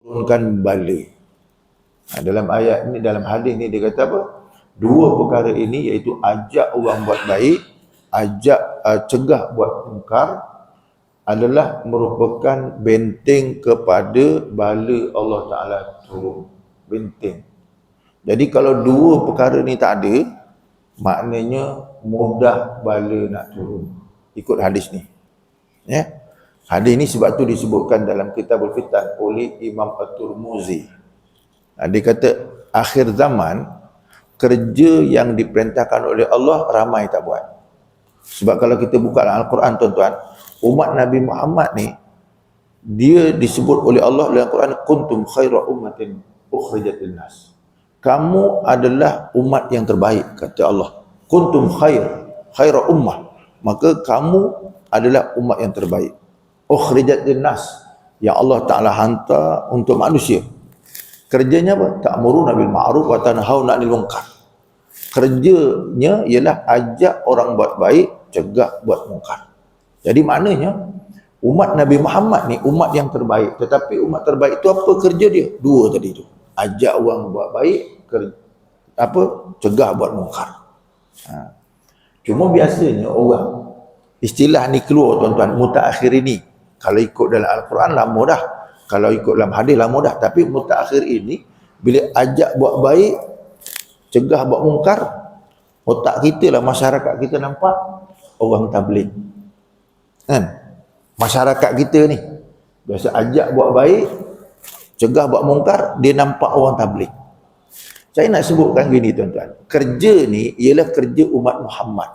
turunkan balik. Dalam ayat ni, dalam hadis ni dia kata apa? Dua perkara ini iaitu ajak orang buat baik, cegah buat mungkar adalah merupakan benteng kepada bala Allah Ta'ala turun. Benteng. Jadi kalau dua perkara ni tak ada, maknanya mudah bala nak turun. Ikut hadis ni. Ya. Hadis ni sebab tu disebutkan dalam Kitabul Fitan oleh Imam At-Tirmizi. Dia kata akhir zaman kerja yang diperintahkan oleh Allah ramai tak buat. Sebab kalau kita buka Al-Quran tuan-tuan, umat Nabi Muhammad ni dia disebut oleh Allah dalam Quran kuntum khaira ummatin ukhrijat linnas. Kamu adalah umat yang terbaik kata Allah. Kuntum khaira ummah. Maka kamu adalah umat yang terbaik. Ukhrijat linnas, yang Allah Taala hantar untuk manusia. Kerjanya apa? Ta'muruna bil ma'ruf wa tanhauna 'anil munkar. Kerjanya ialah ajak orang buat baik, cegah buat mungkar. Jadi maknanya umat Nabi Muhammad ni umat yang terbaik. Tetapi umat terbaik itu apa kerja dia? Dua tadi tu. Ajak orang buat baik, cegah buat mungkar. Cuma biasanya orang istilah ni keluar tuan-tuan, mutaakhir ini. Kalau ikut dalam Al-Quran lama dah. Kalau ikut dalam hadis lama dah. Tapi mutaakhir ini bila ajak buat baik, cegah buat mungkar, otak kita lah, masyarakat kita nampak orang tabligh. Kan? Masyarakat kita ni biasa ajak buat baik, cegah buat mungkar, dia nampak orang tabligh. Saya nak sebutkan gini tuan-tuan, kerja ni ialah kerja umat Muhammad.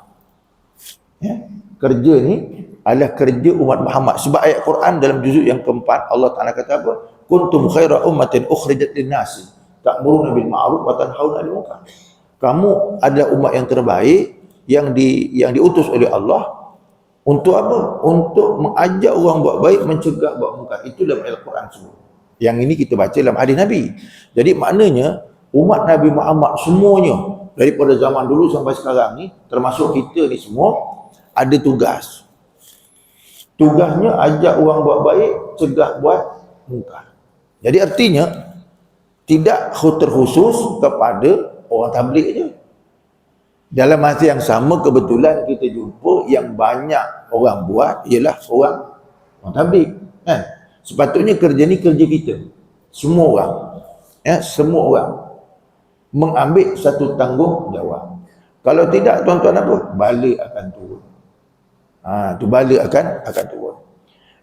Ya? Kerja ni adalah kerja umat Muhammad. Sebab ayat Quran dalam juzuk yang keempat Allah Ta'ala kata apa? Kuntum khaira ummatin ukhrijat linnasi ta'muruna bil ma'ruf wa tanhauna 'anil munkar. Kamu adalah umat yang terbaik yang diutus oleh Allah untuk apa? Untuk mengajak orang buat baik, mencegah buat mungkar. Itu dalam Al-Quran semua. Yang ini kita baca dalam hadis Nabi. Jadi maknanya umat Nabi Muhammad semuanya daripada zaman dulu sampai sekarang ni, termasuk kita ni semua, ada tugas. Tugasnya ajak orang buat baik, cegah buat mungkar. Jadi artinya tidak terkhusus kepada orang tabligh je. Dalam masa yang sama kebetulan kita jumpa yang banyak orang buat ialah orang tabligh. Kan? Sepatutnya kerja ni kerja kita. Semua orang. Ya, semua orang mengambil satu tanggungjawab. Kalau tidak tuan-tuan apa? Bala akan turun. Tu bala akan turun.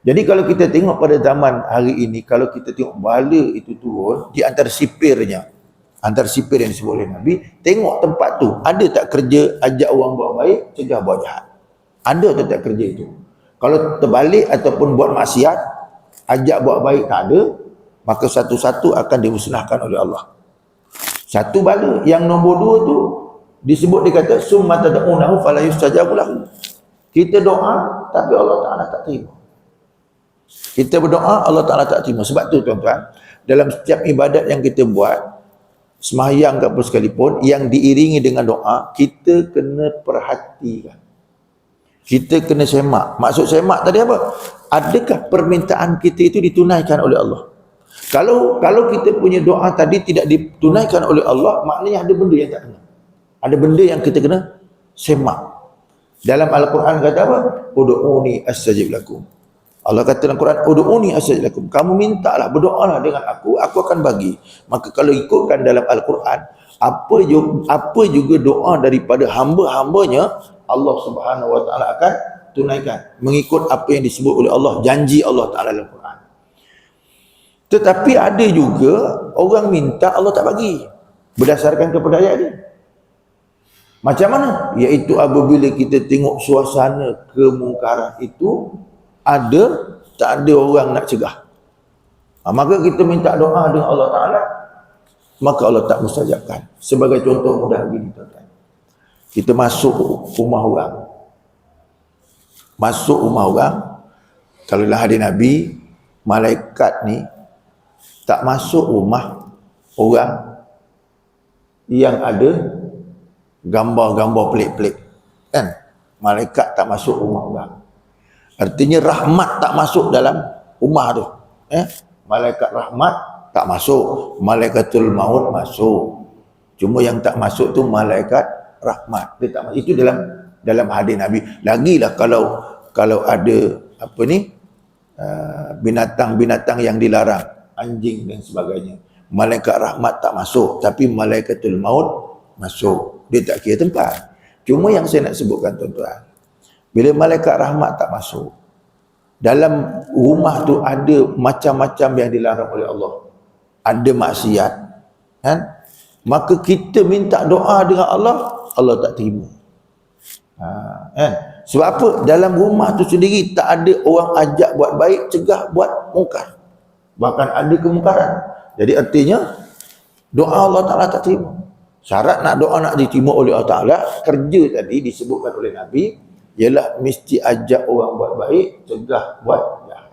Jadi kalau kita tengok pada zaman hari ini, kalau kita tengok bala itu turun di antara sipirnya, antara sipir yang disebut oleh Nabi, tengok tempat tu, ada tak kerja ajak orang buat baik, cegah buat jahat? Ada atau tak kerja itu? Kalau terbalik ataupun buat maksiat, ajak buat baik tak ada, maka satu-satu akan dimusnahkan oleh Allah. Satu bala. Yang nombor dua tu disebut, dia kata summa tad'unahu fala yustajabu lahu. Kita doa tapi Allah Ta'ala tak terima. Kita berdoa Allah Ta'ala tak terima. Sebab tu tuan-tuan, dalam setiap ibadat yang kita buat, sembahyang ke apa sekalipun, yang diiringi dengan doa, kita kena perhatikan. Kita kena semak. Maksud semak tadi apa? Adakah permintaan kita itu ditunaikan oleh Allah? Kalau kita punya doa tadi tidak ditunaikan oleh Allah, maknanya ada benda yang tak kena. Ada benda yang kita kena semak. Dalam Al-Quran kata apa? Ud'uni astajib lakum. Allah kata dalam Quran, ud'uni astajib lakum. Kamu mintalah, berdoalah dengan aku akan bagi. Maka kalau ikutkan dalam Al-Quran, apa juga doa daripada hamba-hambanya, Allah Subhanahu Wa Ta'ala akan tunaikan. Mengikut apa yang disebut oleh Allah, janji Allah Ta'ala dalam Quran. Tetapi ada juga orang minta Allah tak bagi. Berdasarkan kepada ayat ni. Macam mana? Iaitu apabila kita tengok suasana kemungkaran itu, tak ada orang nak cegah. Maka kita minta doa dengan Allah Ta'ala, maka Allah tak mustajabkan. Sebagai contoh mudah begini tuan-tuan. Kita masuk rumah orang. Kalau dalam hadis Nabi, malaikat ni tak masuk rumah orang yang ada gambar-gambar pelik-pelik. Kan? Malaikat tak masuk rumah orang. Artinya rahmat tak masuk dalam rumah tu. Malaikat rahmat tak masuk. Malaikatul maut masuk. Cuma yang tak masuk tu malaikat rahmat. Dia tak masuk. Itu dalam hadis Nabi. Lagilah kalau ada apa ni, binatang-binatang yang dilarang, anjing dan sebagainya, malaikat rahmat tak masuk, tapi malaikatul maut masuk. Dia tak kira tempat. Cuma yang saya nak sebutkan tuan-tuan, bila malaikat rahmat tak masuk, dalam rumah tu ada macam-macam yang dilarang oleh Allah. Ada maksiat, kan? Maka kita minta doa dengan Allah, Allah tak terima. Kan? Sebab apa? Dalam rumah tu sendiri tak ada orang ajak buat baik, cegah buat mungkar. Bahkan ada kemungkaran. Jadi artinya doa Allah Ta'ala tak terima. Syarat nak doa nak diterima oleh Allah Ta'ala, kerja tadi disebutkan oleh Nabi, ialah mesti ajak orang buat baik, cegah buat jahat.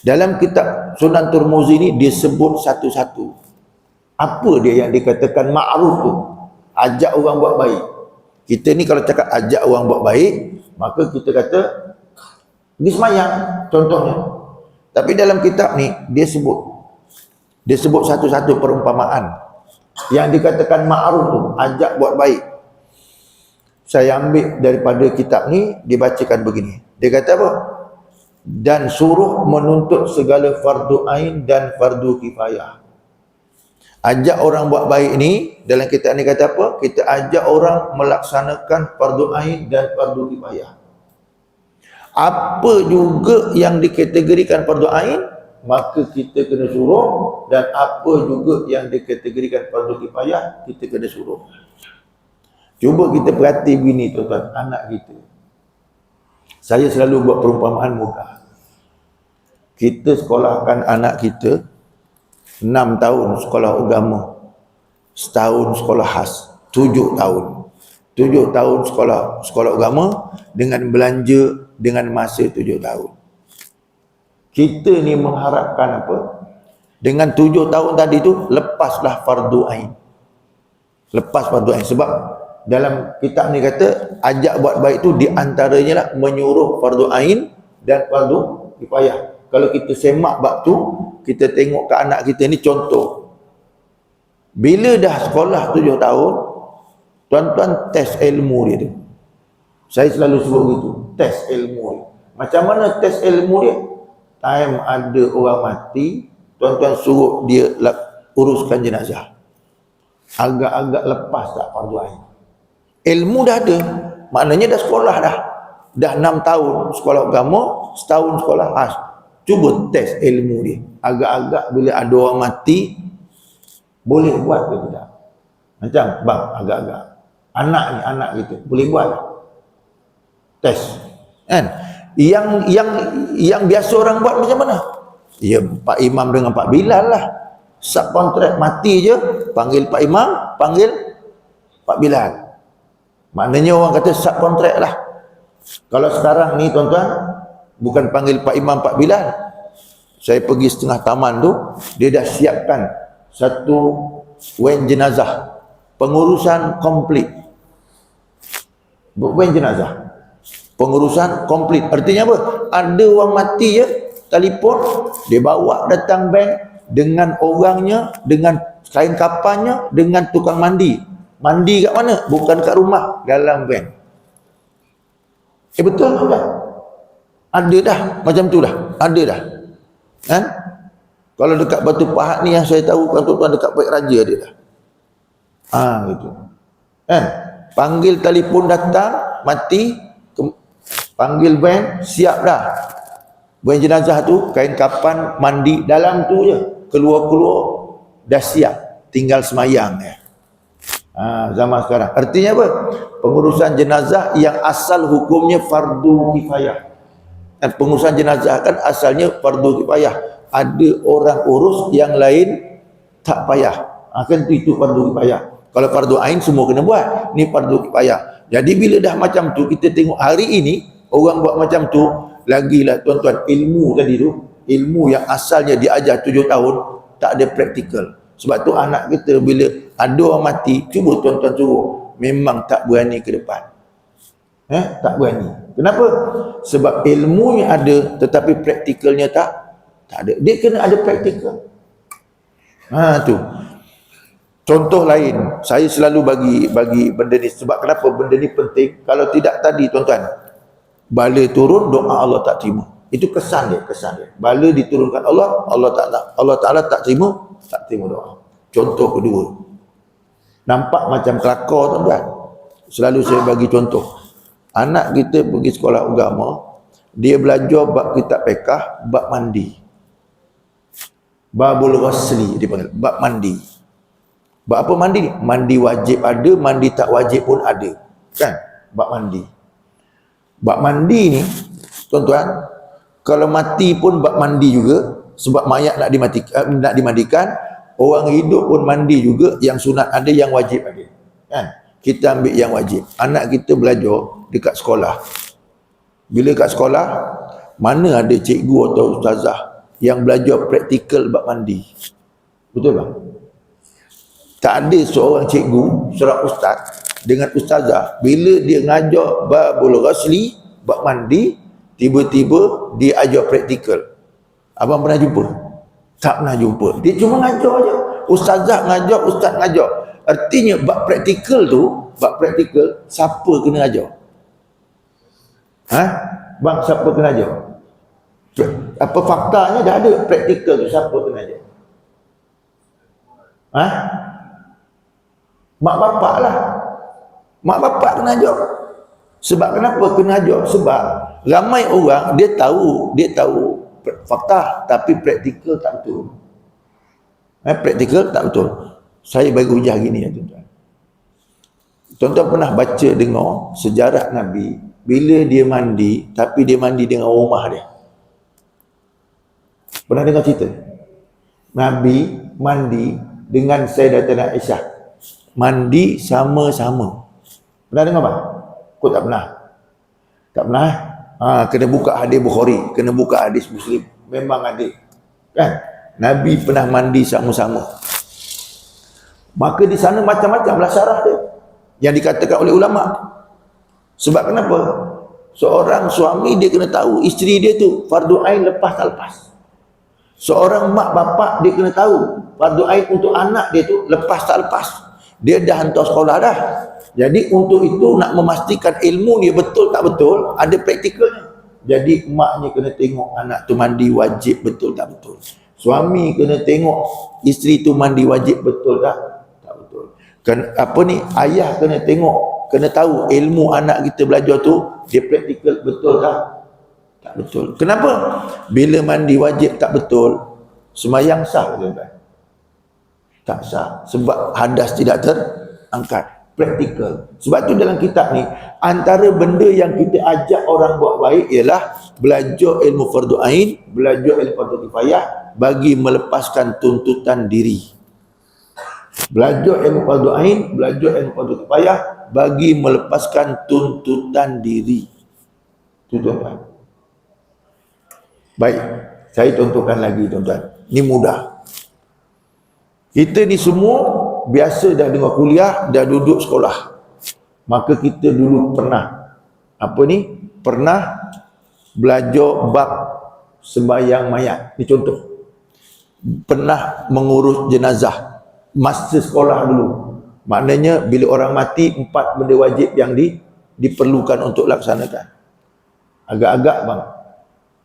Dalam kitab Sunan Tirmizi ni dia sebut satu-satu. Apa dia yang dikatakan ma'ruf tu? Ajak orang buat baik. Kita ni kalau cakap ajak orang buat baik, maka kita kata pergi semayang contohnya. Tapi dalam kitab ni dia sebut satu-satu perumpamaan yang dikatakan ma'ruf tu, ajak buat baik. Saya ambil daripada kitab ni, dibacakan begini. Dia kata apa? Dan suruh menuntut segala fardu ain dan fardu kifayah. Ajak orang buat baik ni, dalam kitab ni kata apa? Kita ajak orang melaksanakan fardu ain dan fardu kifayah. Apa juga yang dikategorikan fardu ain, maka kita kena suruh, dan apa juga yang dikategorikan fardu kifayah, kita kena suruh. Cuba kita perhati begini tuan-tuan, anak kita. Saya selalu buat perumpamaan mudah. Kita sekolahkan anak kita 6 tahun sekolah agama, setahun sekolah khas, 7 tahun. 7 tahun sekolah agama dengan belanja dengan masa 7 tahun. Kita ni mengharapkan apa? Dengan 7 tahun tadi tu, lepaslah fardu ain. Lepas fardu ain. Sebab dalam kitab ni kata, ajak buat baik tu diantaranya lah menyuruh fardu ain dan fardu kifayah. Kalau kita semak bab tu, kita tengok ke anak kita ni contoh. Bila dah sekolah 7 tahun, tuan-tuan tes ilmu dia tu. Saya selalu sebut gitu, tes ilmu dia. Macam mana tes ilmu dia? Time ada orang mati, tuan-tuan suruh dia uruskan jenazah. Agak-agak lepas tak fardu ain. Ilmu dah ada, maknanya dah sekolah dah. Dah 6 tahun sekolah agama, setahun sekolah khas. Cuba tes ilmu dia. Agak-agak bila ada orang mati, boleh buat ke tidak? Macam bang, agak-agak. Anak kita boleh buat tak? Tes. Kan? Yang biasa orang buat macam mana? Ya, Pak Imam dengan Pak Bilal lah. Subkontrak mati je, panggil Pak Imam, panggil Pak Bilal. Maknanya orang kata subkontrak lah. Kalau sekarang ni tuan-tuan, bukan panggil Pak Imam, Pak Bilal. Saya pergi setengah taman tu, dia dah siapkan satu wen jenazah. Pengurusan komplit. Wen jenazah. Pengurusan komplit. Artinya apa? Ada orang mati je, telefon, dia bawa datang bank dengan orangnya, dengan kain kapannya, dengan tukang mandi. Mandi kat mana? Bukan kat rumah, dalam van. Betul tak? Ada dah, macam tu dah. Ada dah. Kan? Kalau dekat Batu Pahat ni yang saya tahu, kan tuan-tuan dekat Baik Raja ada dah. Gitu. Kan? Panggil telefon datang, mati, panggil van, siap dah. Van jenazah tu, kain kapan, mandi, dalam tu je. Keluar-keluar, dah siap. Tinggal semayang ya. Zaman sekarang. Artinya apa? Pengurusan jenazah yang asal hukumnya fardu kifayah. Dan pengurusan jenazah kan asalnya fardu kifayah. Ada orang urus, yang lain tak payah. Kan itu fardu kifayah. Kalau fardu ain semua kena buat. Ni fardu kifayah. Jadi bila dah macam tu, kita tengok hari ini orang buat macam tu, lagilah tuan-tuan, ilmu tadi tu, ilmu yang asalnya diajar 7 tahun, tak ada praktikal. Sebab tu anak kita bila ada orang mati, cuba tuan-tuan suruh, memang tak berani ke depan. Tak berani. Kenapa? Sebab ilmunya ada, tetapi praktikalnya tak ada. Dia kena ada praktikal. Tu. Contoh lain, saya selalu bagi benda ni. Sebab kenapa benda ni penting? Kalau tidak tadi tuan-tuan, bala turun, doa Allah tak terima. Itu kesan dia. Bala diturunkan Allah Ta'ala tak terima doa. Contoh kedua, nampak macam kelakar tuan-tuan. Selalu saya bagi contoh. Anak kita pergi sekolah agama, dia belajar bab kitab fiqh, bab mandi. Babul ghusli dia panggil, bab mandi. Bab apa mandi ni? Mandi wajib ada, mandi tak wajib pun ada. Kan? Bab mandi. Bab mandi ni, tuan-tuan, kalau mati pun bab mandi juga, sebab mayat nak dimandikan, orang hidup pun mandi juga, yang sunat ada, yang wajib ada. Kan? Kita ambil yang wajib. Anak kita belajar dekat sekolah. Bila kat sekolah, mana ada cikgu atau ustazah yang belajar praktikal bab mandi? Betul tak? Tak ada seorang cikgu, seorang ustaz dengan ustazah, bila dia ngajar babul ghusli, bab mandi, tiba-tiba dia ajar praktikal. Abang pernah jumpa? Tak pernah jumpa. Dia cuma ngajar je. Ustazah ngajar, ustaz ngajar. Artinya bab praktikal tu, siapa kena ajar? Bang, siapa kena ajar? Apa faktanya dah ada praktikal tu, siapa kena ajar? Mak bapak lah. Mak bapak kena ajar. Sebab kenapa kena ajar? Sebab ramai orang dia tahu fakta, tapi praktikal tak betul. Praktikal tak betul. Saya bagi hujah gini ya tuan-tuan. Tuan-tuan pernah baca dengar sejarah Nabi bila dia mandi, tapi dia mandi dengan rumah dia. Pernah dengar cerita? Nabi mandi dengan Sayyidatina Aisyah. Mandi sama-sama. Pernah dengar apa? Kau tak pernah? Tak pernah? Kena buka hadis Bukhari, kena buka hadis Muslim. Memang ada. Kan? Nabi pernah mandi sama-sama. Maka di sana macam-macam lah syarah dia yang dikatakan oleh ulama. Sebab kenapa? Seorang suami dia kena tahu isteri dia tu fardu ain lepas tak lepas. Seorang mak bapak dia kena tahu fardu ain untuk anak dia tu lepas tak lepas. Dia dah hantar sekolah dah. Jadi untuk itu nak memastikan ilmu dia betul tak betul, ada praktikalnya. Jadi maknya kena tengok anak tu mandi wajib betul tak betul. Suami kena tengok isteri tu mandi wajib betul tak betul. Ayah kena tengok, kena tahu ilmu anak kita belajar tu dia praktikal betul tak betul. Kenapa? Bila mandi wajib tak betul, sembahyang sah tuan-tuan? Tak sah. Sebab hadas tidak terangkat. Praktikal. Sebab tu dalam kitab ni, antara benda yang kita ajak orang buat baik ialah belajar ilmu fardu ain, belajar ilmu fardu kifayah bagi melepaskan tuntutan diri. Belajar ilmu fardu ain, belajar ilmu fardu kifayah bagi melepaskan tuntutan diri. Itu tuan-tuan. Baik, saya contohkan lagi tuan-tuan. Ini mudah. Kita ni semua biasa dah dengar kuliah, dah duduk sekolah. Maka kita dulu pernah pernah belajar bab sembahyang mayat. Ini contoh. Pernah mengurus jenazah masa sekolah dulu. Maknanya bila orang mati, 4 benda wajib yang diperlukan untuk laksanakan. Agak-agak bang,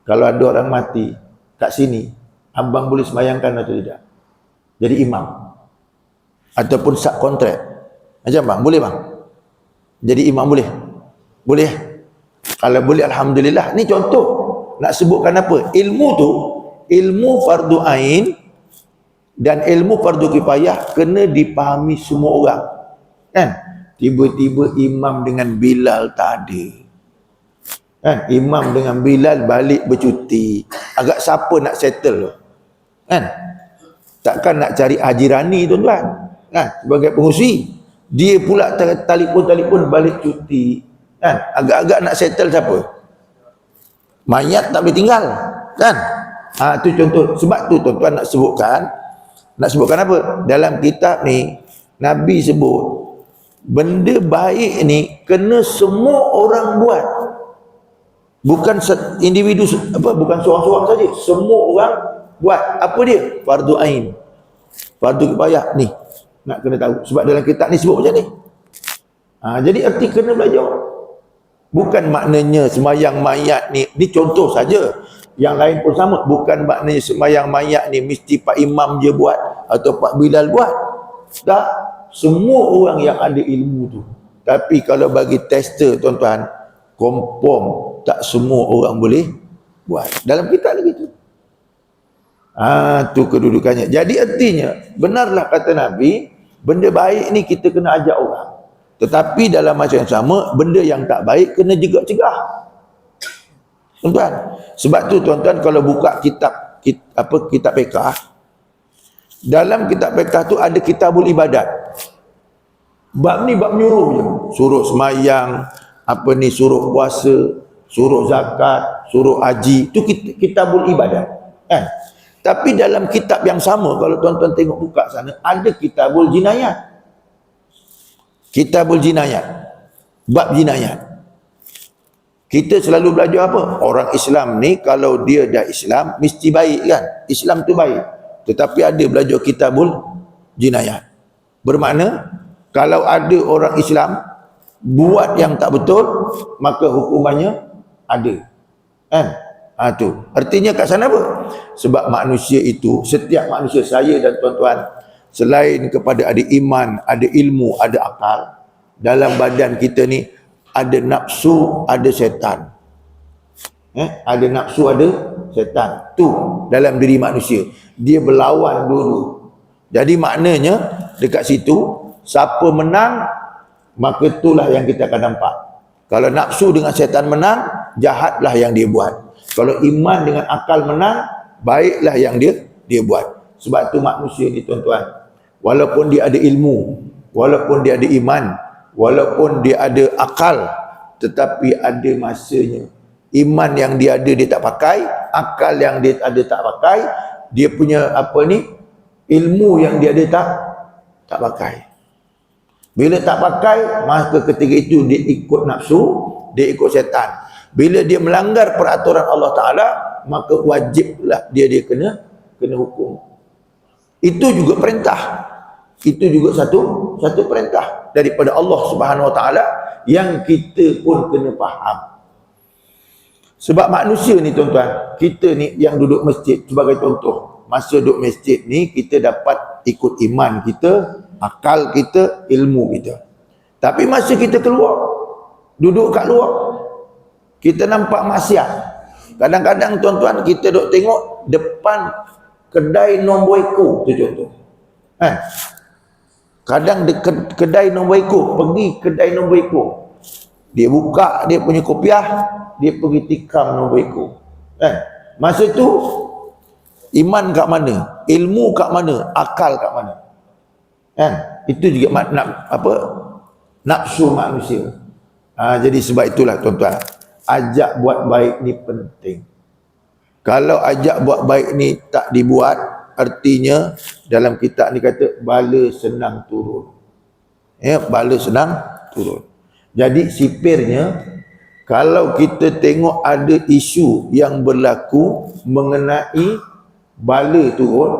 kalau ada orang mati kat sini, abang boleh sembahyangkan atau tidak? Jadi imam ataupun sub kontrak macam bang, boleh bang? Jadi imam boleh? Boleh? Kalau boleh alhamdulillah. Ni contoh nak sebutkan apa? Ilmu tu, ilmu fardu ain dan ilmu fardu kifayah kena dipahami semua orang. Kan? Tiba-tiba imam dengan Bilal tak ada. Kan? Imam dengan Bilal balik bercuti. Agak siapa nak settle? Kan? Takkan nak cari Haji Rani tuan-tuan, kan, sebagai pengurusi. Dia pula telefon balik cuti, kan. Agak-agak nak settle siapa? Mayat tak boleh tinggal, kan. Itu contoh. Sebab tu tuan-tuan nak sebutkan apa? Dalam kitab ni Nabi sebut benda baik ni kena semua orang buat. Bukan individu, bukan seorang-seorang saja. Semua orang buat. Apa dia? Fardu ain. fardu kifayah ni nak kena tahu sebab dalam kitab ni sebut macam ni. Jadi erti kena belajar. Bukan maknanya sembahyang mayat ni contoh saja. Yang lain pun sama. Bukan maknanya sembahyang mayat ni mesti Pak Imam je buat atau Pak Bilal buat. Tak. Semua orang yang ada ilmu tu. Tapi kalau bagi tester tuan-tuan, confirm tak semua orang boleh buat. Dalam kitab lagi tu. Tu kedudukannya. Jadi artinya, benarlah kata Nabi, benda baik ni kita kena ajak orang. Tetapi dalam masa yang sama, benda yang tak baik kena juga cegah. Tuan-tuan. Sebab tu tuan-tuan kalau buka kitab fiqh, dalam kitab fiqh tu ada kitabul ibadat. Bab ni bab menyuruh je. Suruh semayang, suruh puasa, suruh zakat, suruh haji. Itu kitabul ibadat. Kan? Tapi dalam kitab yang sama, kalau tuan-tuan tengok buka sana, ada kitabul jinayat. Kitabul jinayat. Bab jinayat. Kita selalu belajar apa? Orang Islam ni kalau dia dah Islam mesti baik kan? Islam tu baik. Tetapi ada belajar kitabul jinayat. Bermakna kalau ada orang Islam buat yang tak betul, maka hukumannya ada. Kan? Tu. Artinya kat sana apa? Sebab manusia itu, setiap manusia, saya dan tuan-tuan, selain kepada ada iman, ada ilmu, ada akal, dalam badan kita ni ada nafsu, ada setan. Ada nafsu, ada setan. Tu dalam diri manusia. Dia berlawan dulu. Jadi maknanya dekat situ, siapa menang, maka itulah yang kita akan nampak. Kalau nafsu dengan setan menang, jahatlah yang dia buat. Kalau iman dengan akal menang, baiklah yang dia buat. Sebab tu manusia ni tuan-tuan, walaupun dia ada ilmu, walaupun dia ada iman, walaupun dia ada akal, tetapi ada masanya iman yang dia ada dia tak pakai, akal yang dia ada tak pakai, dia punya ilmu yang dia ada tak pakai. Bila tak pakai, maka ketika itu dia ikut nafsu, dia ikut setan. Bila dia melanggar peraturan Allah Ta'ala, maka wajiblah dia kena hukum. Itu juga perintah. Itu juga satu perintah daripada Allah Subhanahu Wa Ta'ala yang kita pun kena faham. Sebab manusia ni tuan-tuan, kita ni yang duduk masjid sebagai contoh, masa duduk masjid ni kita dapat ikut iman kita, akal kita, ilmu kita. Tapi masa kita keluar, duduk kat luar, kita nampak maksiat. Kadang-kadang tuan-tuan kita duk tengok depan kedai nombor ekor tu contoh. Kadang kedai nombor ekor, pergi kedai nombor ekor, dia buka dia punya kopiah, dia pergi tikam nombor ekor. Masa tu iman kat mana? Ilmu kat mana? Akal kat mana? Itu juga nafsu manusia. Jadi sebab itulah tuan-tuan, ajak buat baik ni penting. Kalau ajak buat baik ni tak dibuat, artinya dalam kitab ni kata bala senang turun. Bala senang turun. Jadi sipirnya, kalau kita tengok ada isu yang berlaku mengenai bala turun,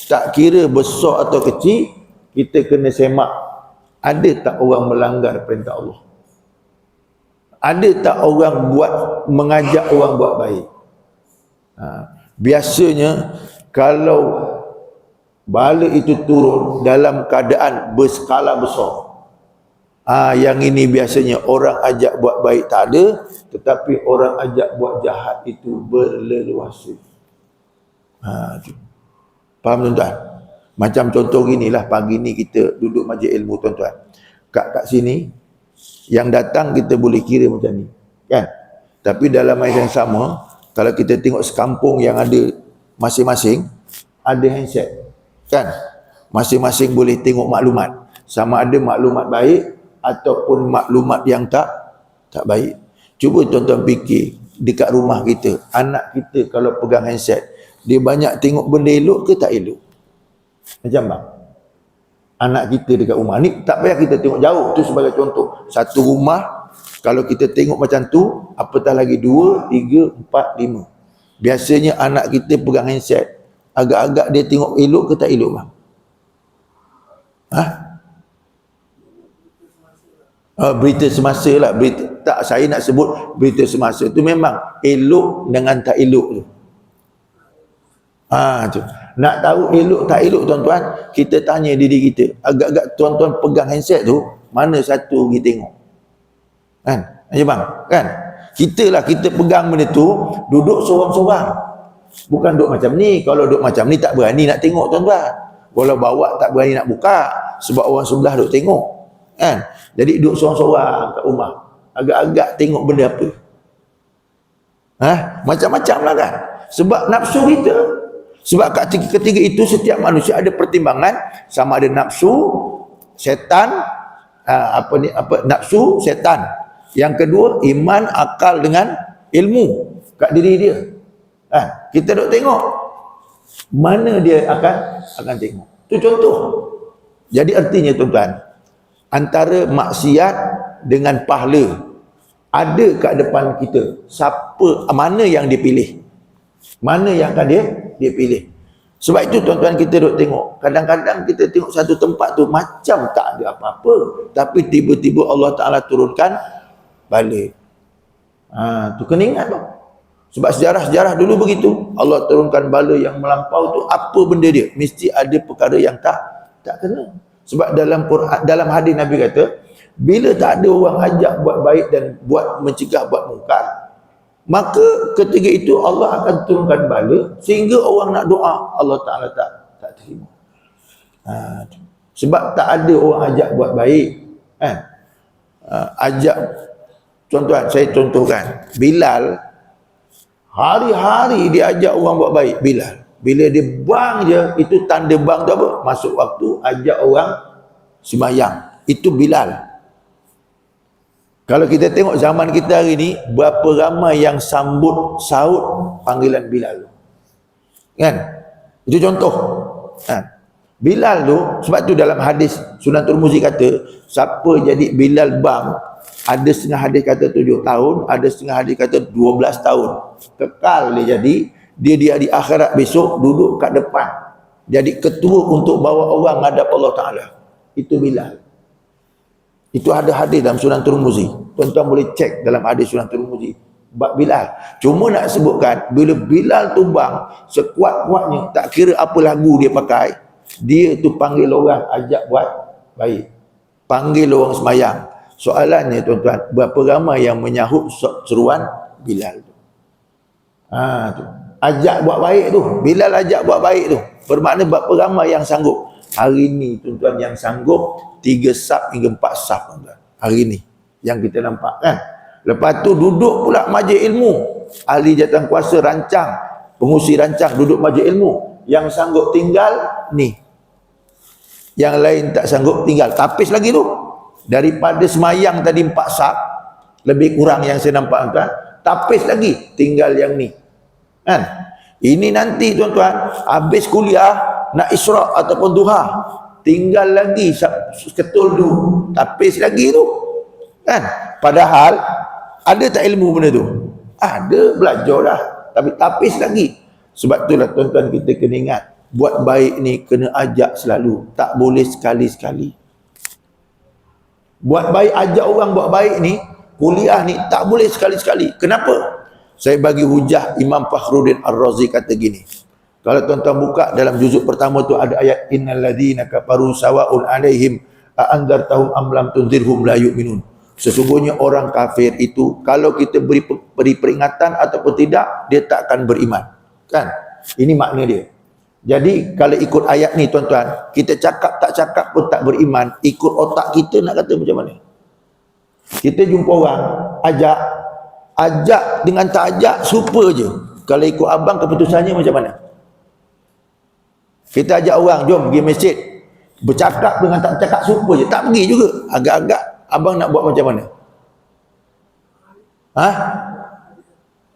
tak kira besar atau kecil, kita kena semak, ada tak orang melanggar perintah Allah? Ada tak orang mengajak orang buat baik? Biasanya kalau bala itu turun dalam keadaan berskala besar, yang ini biasanya orang ajak buat baik tak ada, tetapi orang ajak buat jahat itu berleluasa. Faham tuan-tuan? Macam contoh ginilah, pagi ni kita duduk majlis ilmu tuan-tuan. Kat sini yang datang kita boleh kira macam ni, kan? Tapi dalam masa yang sama, kalau kita tengok sekampung yang ada masing-masing ada handset, kan? Masing-masing boleh tengok maklumat, sama ada maklumat baik ataupun maklumat yang tak baik. Cuba tuan-tuan fikir, dekat rumah kita, anak kita kalau pegang handset, dia banyak tengok benda elok ke tak elok? Macam bang, anak kita dekat rumah ni, tak payah kita tengok jauh, tu sebagai contoh. Satu rumah kalau kita tengok macam tu, apatah lagi 2, 3, 4, 5. Biasanya anak kita pegang handset, agak-agak dia tengok elok ke tak elok bang? Ha? Berita semasa lah, berita, tak, saya nak sebut berita semasa tu memang elok dengan tak elok tu. Tu. Nak tahu elok tak elok tuan-tuan, kita tanya diri kita. Agak-agak tuan-tuan pegang handset tu, mana satu pergi tengok. Kan? Ya bang, kan? Kita pegang benda tu, duduk sorang-sorang. Bukan duduk macam ni. Kalau duduk macam ni tak berani nak tengok tuan-tuan. Walau bawa tak berani nak buka, sebab orang sebelah duduk tengok. Kan? Jadi duduk sorang-sorang kat rumah. Agak-agak tengok benda apa. Macam-macam lah kan. Sebab nafsu kita. Sebab ketiga itu setiap manusia ada pertimbangan, sama ada nafsu, setan, nafsu, setan. Yang kedua, iman, akal dengan ilmu kat diri dia. Kita duk tengok mana dia akan tengok. Itu contoh. Jadi artinya tuan-tuan, antara maksiat dengan pahala ada kat depan kita. Mana yang dipilih? Mana yang akan dia pilih? Sebab itu tuan-tuan, kita duk tengok. Kadang-kadang kita tengok satu tempat tu macam tak ada apa-apa, tapi tiba-tiba Allah Ta'ala turunkan balik. Tu kena ingat tu. Sebab sejarah-sejarah dulu begitu. Allah turunkan bala yang melampau tu, apa benda dia? Mesti ada perkara yang tak kena. Sebab dalam Quran, dalam hadis Nabi kata, bila tak ada orang ajak buat baik dan buat mencegah buat mungkar, maka ketika itu Allah akan turunkan bala sehingga orang nak doa, Allah Ta'ala tak terima. Sebab tak ada orang ajak buat baik, kan? Ajak, tuan-tuan, saya contohkan Bilal, hari-hari dia ajak orang buat baik. Bilal, bila dia bang je, itu tanda bang tu apa? Masuk waktu, ajak orang sembahyang. Itu Bilal. Kalau kita tengok zaman kita hari ni, berapa ramai yang sambut saut panggilan Bilal, kan? Itu contoh. Bilal tu, sebab tu dalam hadis Sunan Tirmizi kata, siapa jadi Bilal bang, ada setengah hadis kata 7 tahun, ada setengah hadis kata 12 tahun. Kekal dia jadi, dia di akhirat besok duduk kat depan, jadi ketua untuk bawa orang hadap Allah Ta'ala. Itu Bilal. Itu ada hadis dalam Sunan Tirmizi. Tuan-tuan boleh cek dalam hadis Sunan Tirmizi bab Bilal. Cuma nak sebutkan, bila Bilal tu bang, sekuat-kuatnya, tak kira apa lagu dia pakai, dia tu panggil orang ajak buat baik, panggil orang sembahyang. Soalannya tuan-tuan, berapa ramai yang menyahut seruan Bilal tu? Tu. Ajak buat baik tu, Bilal ajak buat baik tu, bermakna berapa ramai yang sanggup. Hari ni tuan-tuan yang sanggup 3 saf hingga 4 saf tuan-tuan. Hari ni yang kita nampak, kan? Lepas tu duduk pula majlis ilmu, ahli jawatan kuasa rancang, pengusi rancang duduk majlis ilmu. Yang sanggup tinggal ni, yang lain tak sanggup tinggal. Tapis lagi tu, daripada semayang tadi 4 saf, lebih kurang yang saya nampak tuan, tapis lagi, tinggal yang ni, kan? Ini nanti tuan-tuan, habis kuliah nak isyraq ataupun duha, tinggal lagi ketul tu, tapis lagi tu, kan? Padahal ada tak ilmu benda tu? Ada, belajar dah, tapi tapis lagi. Sebab itulah tuan-tuan, kita kena ingat, buat baik ni kena ajak selalu, tak boleh sekali-sekali. Buat baik, ajak orang buat baik ni, kuliah ni tak boleh sekali-sekali. Kenapa? Saya bagi hujah Imam Fakhruddin Ar-Razi kata gini. Kalau tuan-tuan buka dalam juzuk pertama tu ada ayat innal ladzina kafaru sawa'un 'alaihim a'andzartahum am lam tunzirhum la yu'minun. Sesungguhnya orang kafir itu, kalau kita beri peringatan ataupun tidak, dia tak akan beriman, kan? Ini makna dia. Jadi kalau ikut ayat ni tuan-tuan, kita cakap tak cakap pun tak beriman. Ikut otak kita nak kata macam mana? Kita jumpa orang, ajak dengan tak ajak, super je. Kalau ikut abang, keputusannya macam mana? Kita ajak orang, jom pergi masjid, bercakap dengan tak cakap, super je. Tak pergi juga. Agak-agak abang nak buat macam mana?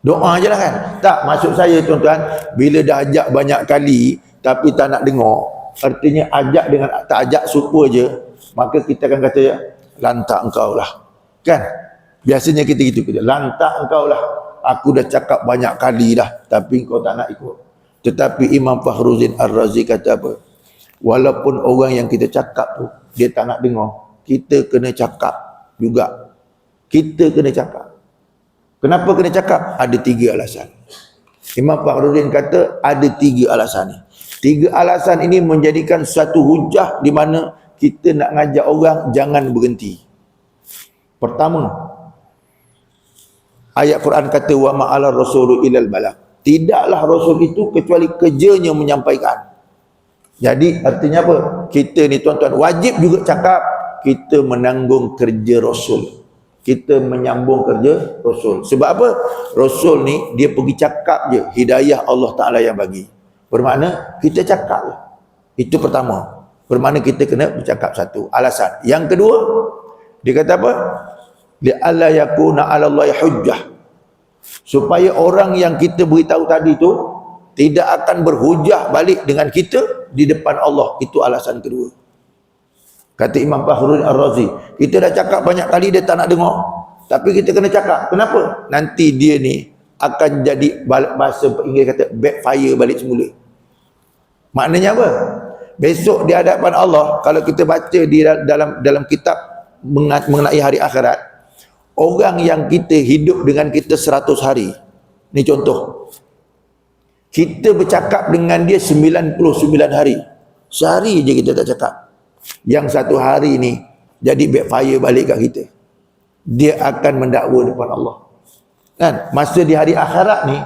Doa je lah, kan? Tak, maksud saya tuan-tuan, bila dah ajak banyak kali tapi tak nak dengar, artinya ajak dengan tak ajak super je, maka kita akan kata, lantak engkau lah, kan? Biasanya kita gitu, lantak engkau lah, aku dah cakap banyak kali dah tapi engkau tak nak ikut. Tetapi Imam Fakhruddin Ar-Razi kata apa? Walaupun orang yang kita cakap tu dia tak nak dengar, kita kena cakap juga. Kita kena cakap. Kenapa kena cakap? Ada 3 alasan. Imam Fakhruddin kata ada 3 alasan ni. 3 alasan ini menjadikan satu hujah di mana kita nak ngajak orang jangan berhenti. Pertama, ayat Quran kata wa ma'ala rasulu ilal balagh. Tidaklah rasul itu kecuali kerjanya menyampaikan. Jadi artinya apa? Kita ni tuan-tuan wajib juga cakap, kita menanggung kerja rasul. Kita menyambung kerja rasul. Sebab apa? Rasul ni dia pergi cakap je, hidayah Allah Taala yang bagi. Bermakna kita cakap je. Itu pertama. Bermakna kita kena bercakap satu. Alasan. Yang kedua, dia kata apa? Li alla yakuna 'ala Allahi hujjah. Supaya orang yang kita beritahu tadi tu tidak akan berhujah balik dengan kita di depan Allah. Itu alasan kedua. Kata Imam Fakhruddin Ar-Razi, kita dah cakap banyak kali dia tak nak dengar. Tapi kita kena cakap. Kenapa? Nanti dia ni akan jadi bahasa Inggeris kata backfire balik semula. Maknanya apa? Besok di hadapan Allah, kalau kita baca di dalam kitab mengenai hari akhirat, orang yang kita hidup dengan kita 100 hari. Ni contoh. Kita bercakap dengan dia 99 hari. Sehari je kita tak cakap. Yang 1 hari ni jadi backfire balik kat kita. Dia akan mendakwa depan Allah. Kan? Masa di hari akhirat ni,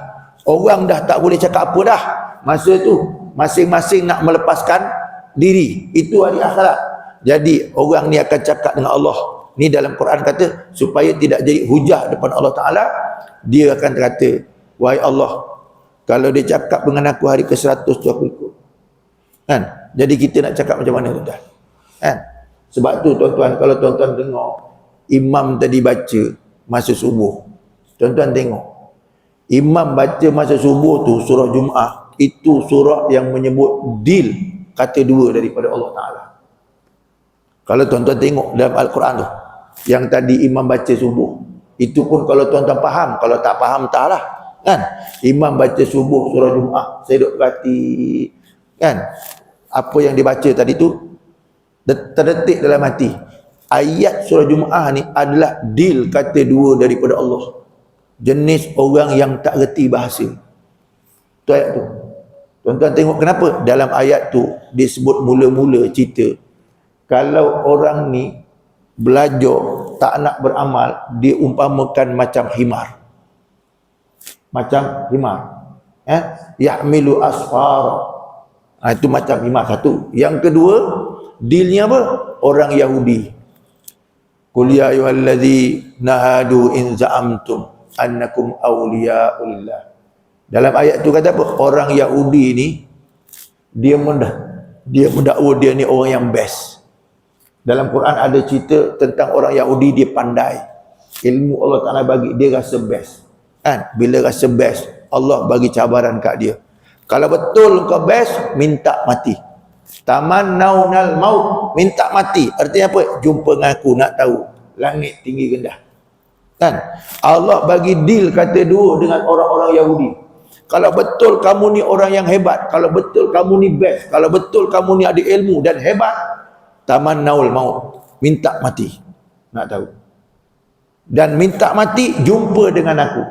orang dah tak boleh cakap apa dah. Masa tu masing-masing nak melepaskan diri. Itu hari akhirat. Jadi orang ni akan cakap dengan Allah. Ni dalam Quran kata supaya tidak jadi hujah depan Allah Taala, dia akan kata, wahai Allah, kalau dia cakap dengan aku hari ke-100 tu aku ikut. Kan? Jadi kita nak cakap macam mana tuan-tuan? Kan? Sebab tu tuan-tuan, kalau tuan-tuan dengar imam tadi baca masa subuh, tuan-tuan tengok. Imam baca masa subuh tu surah Jumaah, itu surah yang menyebut deal kata 2 daripada Allah Taala. Kalau tuan-tuan tengok dalam Al-Quran tu, yang tadi imam baca subuh, itu pun kalau tuan-tuan faham, kalau tak faham entahlah. Kan? Imam baca subuh surah Jumaah, saya duk perhati, kan? Apa yang dibaca tadi tu terdetik dalam hati. Ayat surah Jumaah ni adalah deal kata 2 daripada Allah. Jenis orang yang tak reti bahasa. Tu ayat tu. Tuan-tuan tengok kenapa dalam ayat tu disebut mula-mula cerita. Kalau orang ni belajar tak nak beramal, dia umpamakan macam himar. Macam himar. Yahmilu asfara. Itu macam himar satu. Yang kedua, dealnya apa? Orang Yahudi. Qul ya ayyuhalladzina hadu in za'amtum annakum awliya'ullah. Dalam ayat tu kata apa? Orang Yahudi ni dia mendakwa dia ni orang yang best. Dalam Quran ada cerita tentang orang Yahudi, dia pandai. Ilmu Allah Ta'ala bagi, dia rasa best. Kan? Bila rasa best, Allah bagi cabaran kat dia. Kalau betul kau best, minta mati. Tamannaunal maut, minta mati. Artinya apa? Jumpa dengan aku, nak tahu langit tinggi rendah. Kan? Allah bagi deal kata 2 dengan orang-orang Yahudi. Kalau betul kamu ni orang yang hebat, kalau betul kamu ni best, kalau betul kamu ni ada ilmu dan hebat, tamannaul maut, minta mati. Nak tahu. Dan minta mati jumpa dengan aku.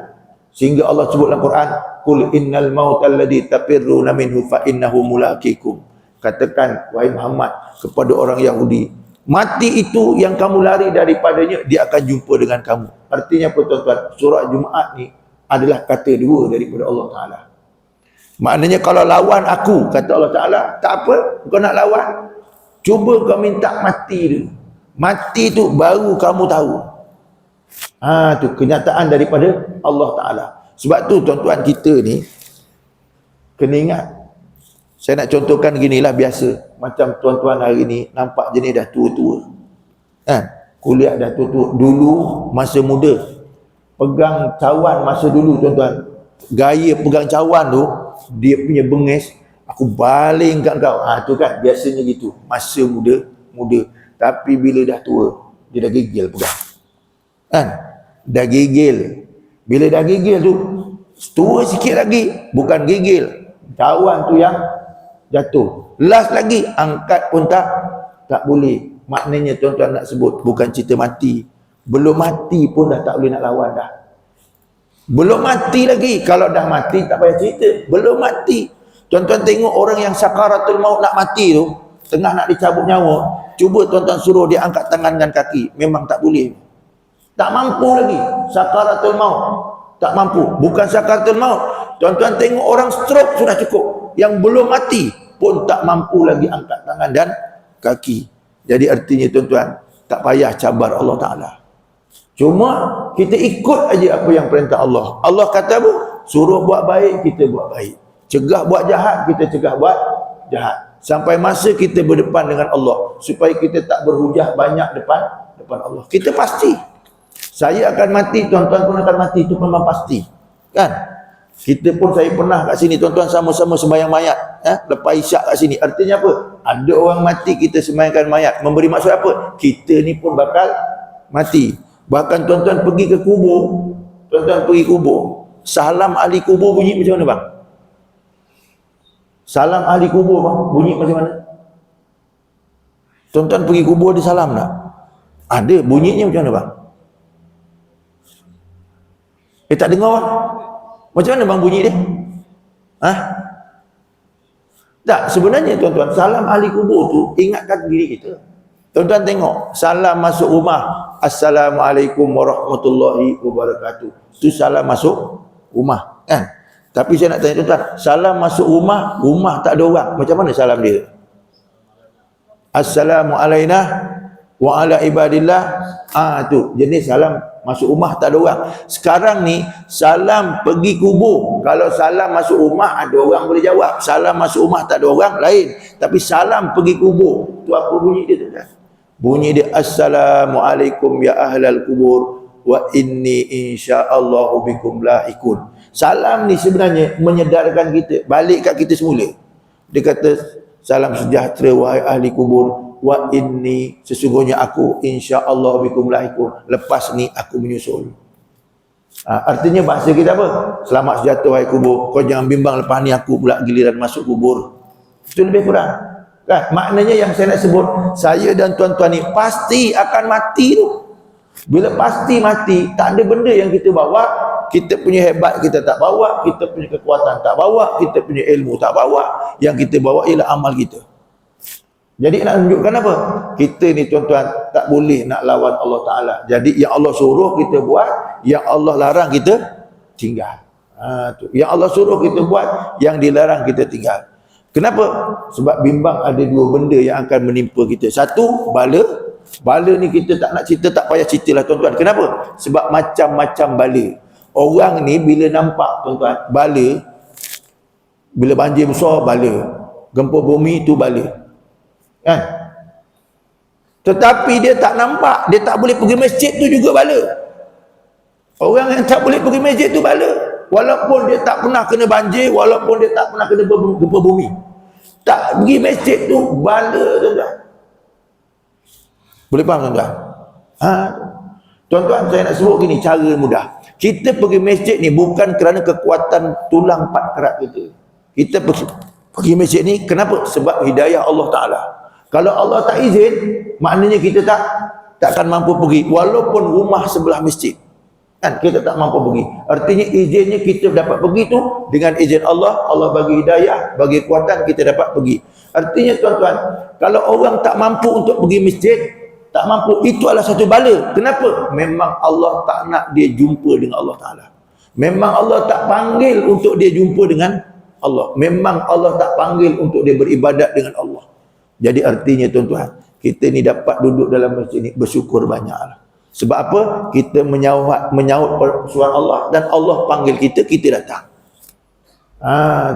Sehingga Allah sebut dalam Quran, qul innal mautal ladzi tafirruna minhu fa innahu mulaqikum. Katakan wahai Muhammad kepada orang Yahudi, mati itu yang kamu lari daripadanya, dia akan jumpa dengan kamu. Artinya apa tuan-tuan? Surah Jumaat ni adalah kata 2 daripada Allah Ta'ala. Maknanya kalau lawan aku, kata Allah Ta'ala, tak apa, kau nak lawan, cuba kau minta mati dulu. Mati tu baru kamu tahu. Tu kenyataan daripada Allah Ta'ala. Sebab tu tuan-tuan kita ni kena ingat. Saya nak contohkan ginilah biasa. Macam tuan-tuan hari ni nampak jenis dah tua-tua. Kan? Kuliah dah tua-tua. Dulu masa muda pegang cawan masa dulu tuan-tuan. Gaya pegang cawan tu, dia punya bengis, aku baling kat kau. Tu kan biasanya gitu. Masa muda. Tapi bila dah tua, dia dah gigil pegang. Kan? Dah gigil. Bila dah gigil tu, tua sikit lagi, bukan gigil. Cawan tu yang jatuh. Last lagi, angkat pun tak boleh. Maknanya tuan-tuan nak sebut, bukan cerita mati. Belum mati pun dah tak boleh nak lawan dah. Belum mati lagi. Kalau dah mati tak payah cerita. Belum mati. Tuan-tuan tengok orang yang sakaratul maut nak mati tu, tengah nak dicabut nyawa, cuba tuan-tuan suruh dia angkat tangan dan kaki, memang tak boleh. Tak mampu lagi. Sakaratul maut. Tak mampu. Bukan sakaratul maut. Tuan-tuan tengok orang stroke sudah cukup. Yang belum mati pun tak mampu lagi angkat tangan dan kaki. Jadi artinya tuan-tuan, tak payah cabar Allah Ta'ala. Cuma kita ikut aja apa yang perintah Allah. Allah kata apa? Suruh buat baik, kita buat baik. Cegah buat jahat, kita cegah buat jahat. Sampai masa kita berdepan dengan Allah, supaya kita tak berhujah banyak depan Allah. Kita pasti. Saya akan mati, tuan-tuan pun akan mati, itu memang pasti. Kan? Kita pun, saya pernah kat sini, tuan-tuan sama-sama sembahyang mayat. Lepas isyak kat sini. Artinya apa? Ada orang mati, kita sembahyangkan mayat. Memberi maksud apa? Kita ni pun bakal mati. Bahkan tuan-tuan pergi ke kubur, tuan-tuan pergi kubur, salam ahli kubur bunyi macam mana bang? Salam ahli kubur bang, bunyi macam mana? Tuan-tuan pergi kubur ada salam tak? Ada, bunyinya macam mana bang? Tak dengar bang? Macam mana bang bunyi dia? Tak, sebenarnya tuan-tuan, salam ahli kubur tu ingatkan diri kita. Tuan-tuan tengok, salam masuk rumah, Assalamualaikum warahmatullahi wabarakatuh. Itu salam masuk rumah, kan? Tapi saya nak tanya tuan-tuan, salam masuk rumah, rumah tak ada orang, macam mana salam dia? Assalamualaikum wa ala ibadillah. Tu jenis salam masuk rumah tak ada orang. Sekarang ni salam pergi kubur, kalau salam masuk rumah ada orang boleh jawab. Salam masuk rumah tak ada orang lain. Tapi salam pergi kubur, tu apa bunyi dia tuan-tuan? Bunyi dia, Assalamualaikum ya ahlal kubur wa inni insyaallahu bikum lahikun. Salam ni sebenarnya menyedarkan kita, balik kat kita semula. Dia kata, salam sejahtera wahai ahli kubur, wa inni, sesungguhnya aku insyaallahu bikum lahikun, lepas ni aku menyusul. Artinya bahasa kita apa? Selamat sejahtera wahai kubur, kau jangan bimbang lepas ni aku pula giliran masuk kubur. Itu lebih kurang. Kan? Maknanya yang saya nak sebut, saya dan tuan-tuan ni pasti akan mati tu. Bila pasti mati, tak ada benda yang kita bawa. Kita punya hebat kita tak bawa, kita punya kekuatan tak bawa, kita punya ilmu tak bawa. Yang kita bawa ialah amal kita. Jadi nak tunjukkan apa? Kita ni tuan-tuan tak boleh nak lawan Allah Ta'ala. Jadi yang Allah suruh kita buat, yang Allah larang kita tinggal. Yang Allah suruh kita buat, yang dilarang kita tinggal. Kenapa? Sebab bimbang ada dua benda yang akan menimpa kita. Satu, bala. Bala ni kita tak nak cerita, tak payah ceritalah tuan-tuan. Kenapa? Sebab macam-macam bala. Orang ni bila nampak tuan-tuan, bala, bila banjir besar, bala. Gempa bumi tu bala. Kan? Tetapi dia tak nampak, dia tak boleh pergi masjid tu juga bala. Orang yang tak boleh pergi masjid tu bala. Walaupun dia tak pernah kena banjir, walaupun dia tak pernah kena gempa bumi, tak pergi masjid tu bala tuan-tuan. Boleh faham tuan-tuan? Tuan-tuan, saya nak sebut gini, cara mudah. Kita pergi masjid ni bukan kerana kekuatan tulang 4 kerat kita. Kita pergi masjid ni kenapa? Sebab hidayah Allah Ta'ala. Kalau Allah tak izin, maknanya kita takkan mampu pergi, walaupun rumah sebelah masjid. Kan kita tak mampu pergi. Artinya izinnya kita dapat pergi tu dengan izin Allah. Allah bagi hidayah, bagi kekuatan, kita dapat pergi. Artinya tuan-tuan, kalau orang tak mampu untuk pergi masjid, tak mampu, itu adalah satu bala. Kenapa? Memang Allah tak nak dia jumpa dengan Allah Ta'ala. Memang Allah tak panggil untuk dia jumpa dengan Allah. Memang Allah tak panggil untuk dia beribadat dengan Allah. Jadi artinya tuan-tuan, kita ni dapat duduk dalam masjid ni, bersyukur banyaklah. Sebab apa? Kita menyaut suara Allah, dan Allah panggil kita, kita datang.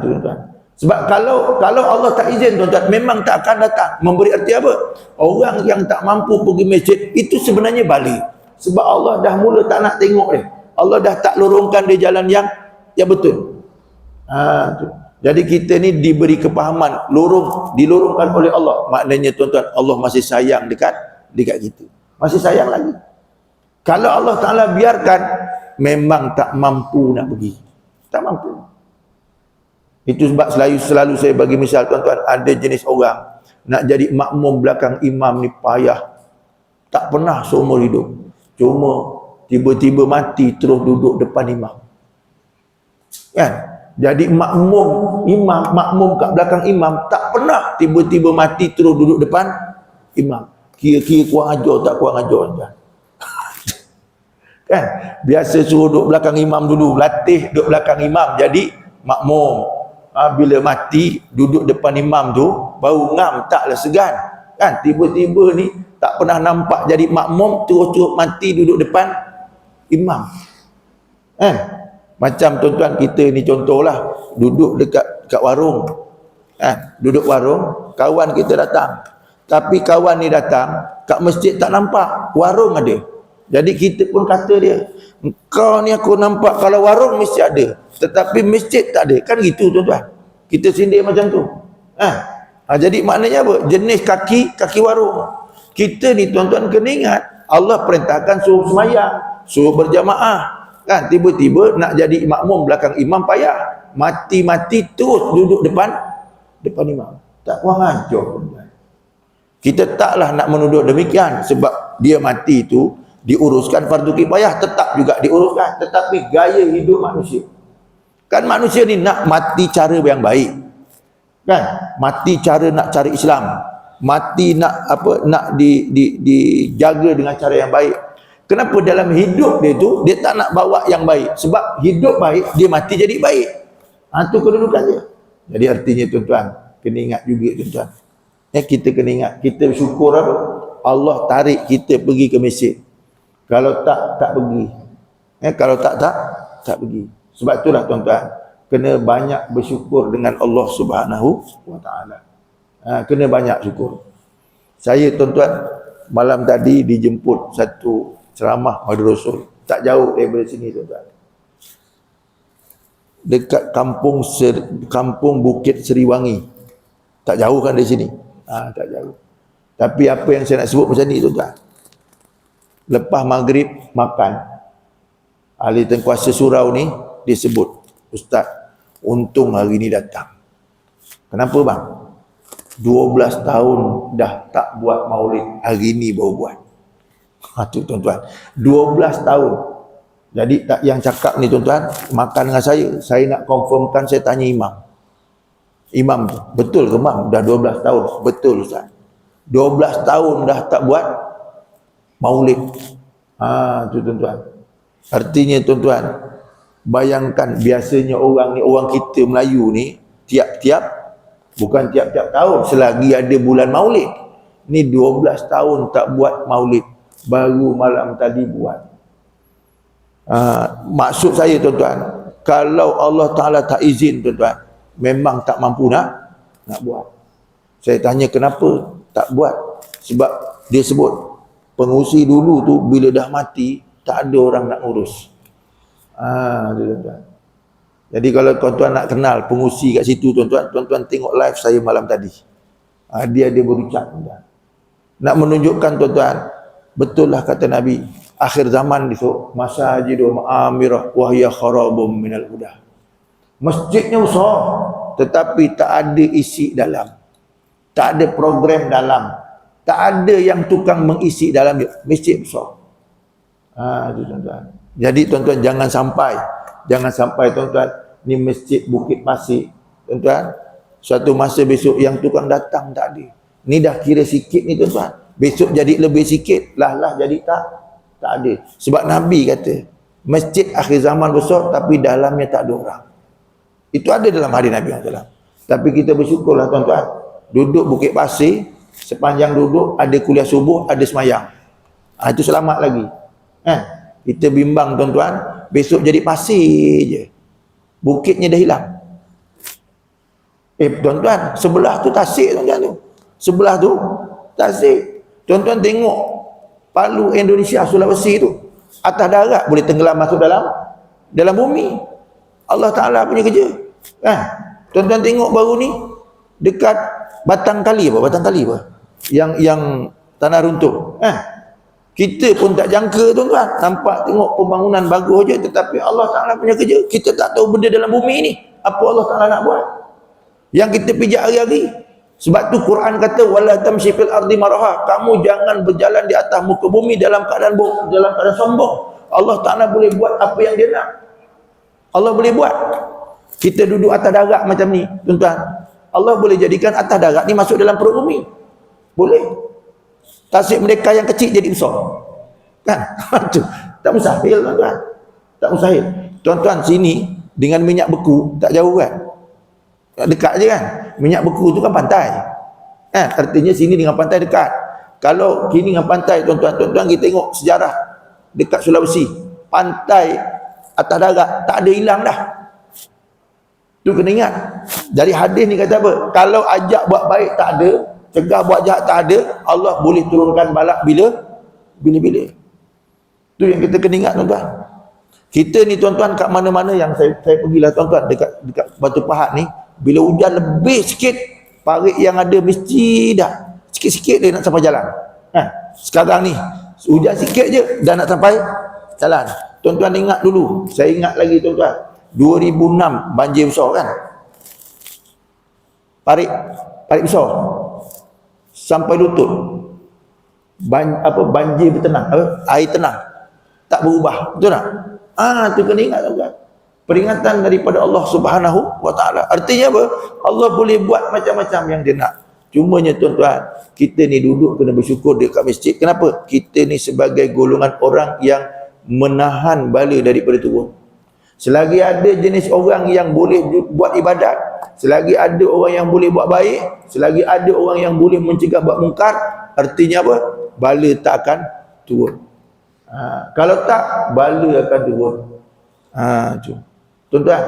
Tuan-tuan. Sebab kalau Allah tak izin tuan-tuan, memang tak akan datang. Memberi arti apa? Orang yang tak mampu pergi masjid, itu sebenarnya balik. Sebab Allah dah mula tak nak tengok dia. Allah dah tak lorongkan dia jalan yang betul. Jadi kita ni diberi kepahaman, dilorongkan oleh Allah. Maknanya tuan-tuan, Allah masih sayang dekat kita. Masih sayang lagi. Kalau Allah Ta'ala biarkan, memang tak mampu nak pergi. Tak mampu. Itu sebab selalu saya bagi misal tuan-tuan, ada jenis orang nak jadi makmum belakang imam ni payah. Tak pernah seumur hidup. Cuma tiba-tiba mati terus duduk depan imam. Kan? Jadi makmum kat belakang imam tak pernah tiba-tiba mati terus duduk depan imam. Kira-kira kurang ajar tak kurang ajar tuan. Kan? Biasa suruh duduk belakang imam dulu, latih duduk belakang imam jadi makmum. Bila mati duduk depan imam tu baru ngam, taklah segan. Kan? Tiba-tiba ni tak pernah nampak jadi makmum terus mati duduk depan imam. Kan? Macam tuan-tuan kita ni contohlah duduk dekat warung. Kan? Duduk warung, kawan kita datang. Tapi kawan ni datang kat masjid tak nampak, warung ada. Jadi kita pun kata dia, engkau ni aku nampak kalau warung mesti ada, tetapi masjid tak ada. Kan gitu tuan-tuan. Kita sindir macam tu. Jadi maknanya apa? Jenis kaki warung. Kita ni tuan-tuan kena ingat, Allah perintahkan suruh semayang, suruh berjamaah. Kan? Tiba-tiba nak jadi makmum belakang imam payah. Mati-mati terus duduk depan imam. Tak kurang ajar tuan-tuan. Kita taklah nak menuduh demikian, sebab dia mati tu diuruskan fardu kifayah, tetap juga diuruskan, tetapi gaya hidup manusia. Kan manusia ni nak mati cara yang baik. Kan? Mati cara nak cari Islam. Mati nak dijaga dengan cara yang baik. Kenapa dalam hidup dia tu dia tak nak bawa yang baik? Sebab hidup baik, dia mati jadi baik. Itu kedudukan dia. Jadi artinya tuan-tuan, kena ingat juga tuan-tuan. Kita kena ingat, kita bersyukur apa? Allah tarik kita pergi ke masjid. Kalau tak pergi. Kalau tak pergi. Sebab itulah tuan-tuan, kena banyak bersyukur dengan Allah Subhanahu wa taala. Kena banyak syukur. Saya tuan-tuan malam tadi dijemput satu ceramah Madu Rasul, tak jauh daripada sini tuan-tuan. Dekat kampung Bukit Seriwangi. Tak jauh kan dari sini? Tak jauh. Tapi apa yang saya nak sebut macam ni tuan-tuan. Lepas maghrib makan, ahli tengkuasa surau ni dia sebut, Ustaz, untung hari ni datang. Kenapa bang? 12 tahun dah tak buat maulid, hari ni baru buat. Tu tuan-tuan, 12 tahun. Jadi tak yang cakap ni tuan-tuan, makan dengan saya nak confirmkan, saya tanya imam tu, betul ke bang dah 12 tahun? Betul Ustaz, 12 tahun dah tak buat maulid. Tu tuan-tuan. Artinya tuan-tuan, bayangkan biasanya orang kita Melayu ni bukan tiap-tiap tahun, selagi ada bulan maulid. Ni 12 tahun tak buat maulid, baru malam tadi buat. Maksud saya tuan-tuan, kalau Allah Ta'ala tak izin tuan-tuan, memang tak mampu nak buat. Saya tanya kenapa tak buat? Sebab dia sebut pengungsi dulu tu bila dah mati tak ada orang nak urus. Tuan-tuan. Jadi kalau tuan-tuan nak kenal pengungsi kat situ tuan-tuan tengok live saya malam tadi. Dia berucap tuan-tuan. Nak menunjukkan tuan-tuan, betul lah kata Nabi, akhir zaman besok, masajidu ma'amirah wa hiya kharabum minal huda. Masjidnya besar, tetapi tak ada isi dalam. Tak ada program dalam. Tak ada yang tukang mengisi dalam masjid besar. Tuan-tuan. Jadi tuan-tuan jangan sampai tuan-tuan ni masjid Bukit Pasir tuan-tuan, suatu masa besok yang tukang datang tak ada. Ni dah kira sikit ni tuan-tuan. Besok jadi lebih sikit, lah jadi tak ada. Sebab Nabi kata, masjid akhir zaman besar tapi dalamnya tak ada orang. Itu ada dalam hadis Nabi SAW. Tapi kita bersyukurlah tuan-tuan, duduk Bukit Pasir, sepanjang duduk ada kuliah subuh, ada semayang. Itu selamat lagi. Kita bimbang tuan-tuan, besok jadi pasir je, bukitnya dah hilang. Tuan-tuan, sebelah tu tasik tuan-tuan tu. Sebelah tu tasik. Tuan-tuan tengok Palu Indonesia, Sulawesi tu, atas darat boleh tenggelam masuk dalam bumi. Allah Ta'ala punya kerja. Tuan-tuan tengok baru ni dekat Batang Kali apa? Yang tanah runtuh. Kita pun tak jangka tuan-tuan. Nampak tengok pembangunan bagus je, tetapi Allah Ta'ala punya kerja. Kita tak tahu benda dalam bumi ni apa Allah Ta'ala nak buat. yang kita pijak hari-hari. Sebab tu Quran kata wala tamshi fil ardi maraha, kamu jangan berjalan di atas muka bumi dalam keadaan sombong. Allah Taala boleh buat apa yang dia nak. Allah boleh buat. Kita duduk atas darat macam ni, tuan-tuan. Allah boleh jadikan atas darat ni masuk dalam perut bumi. Boleh. Tasik mereka yang kecil jadi besar. Kan? Tak mustahil, tuan-tuan. Tak mustahil. Tuan-tuan sini dengan minyak beku tak jauh kan? Dekat je kan? Minyak beku tu kan pantai. Kan? Artinya sini dengan pantai dekat. Kalau kini dengan pantai, tuan-tuan kita tengok sejarah dekat Sulawesi, pantai atas darat tak ada hilang dah. Tu kena ingat. Dari hadis ni kata apa? Kalau ajak buat baik tak ada, cegah buat jahat tak ada, Allah boleh turunkan balak bila-bila. Tu yang kita kena ingat, tuan-tuan. Kita ni, tuan-tuan, kat mana-mana yang saya pergilah, tuan-tuan, dekat Batu Pahat ni, bila hujan lebih sikit, parit yang ada mesti dah sikit-sikit dia nak sampai jalan. Sekarang ni hujan sikit je dah nak sampai jalan. Tuan-tuan ingat dulu, saya ingat lagi, tuan-tuan, 2006 banjir besar kan, parit besar sampai lutut, banjir bertenang, air tenang, tak berubah, betul tak? Tu kena ingat, tuan-tuan. Peringatan daripada Allah Subhanahu wa Ta'ala. Artinya apa? Allah boleh buat macam-macam yang dia nak. Cumanya, tuan-tuan, kita ni duduk kena bersyukur dekat masjid. Kenapa? Kita ni sebagai golongan orang yang menahan bala daripada turun. Selagi ada jenis orang yang boleh buat ibadat, selagi ada orang yang boleh buat baik, selagi ada orang yang boleh mencegah buat mungkar, artinya apa? Bala tak akan turun. Kalau tak, bala akan turun. Tuan-tuan,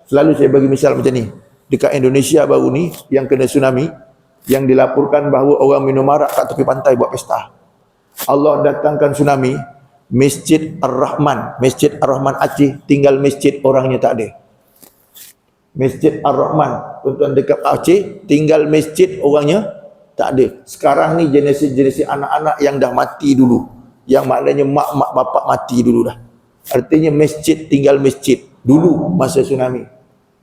selalu saya bagi misal macam ni. Dekat Indonesia baru ni, yang kena tsunami, yang dilaporkan bahawa orang minum arak kat tepi pantai buat pesta. Allah datangkan tsunami, Masjid Ar-Rahman Aceh, tinggal masjid orangnya tak ada. Masjid Ar-Rahman, tuan-tuan, dekat Aceh, tinggal masjid orangnya tak ada. Sekarang ni jenis anak-anak yang dah mati dulu, yang maknanya mak bapak mati dulu dah. Artinya masjid tinggal masjid dulu masa tsunami.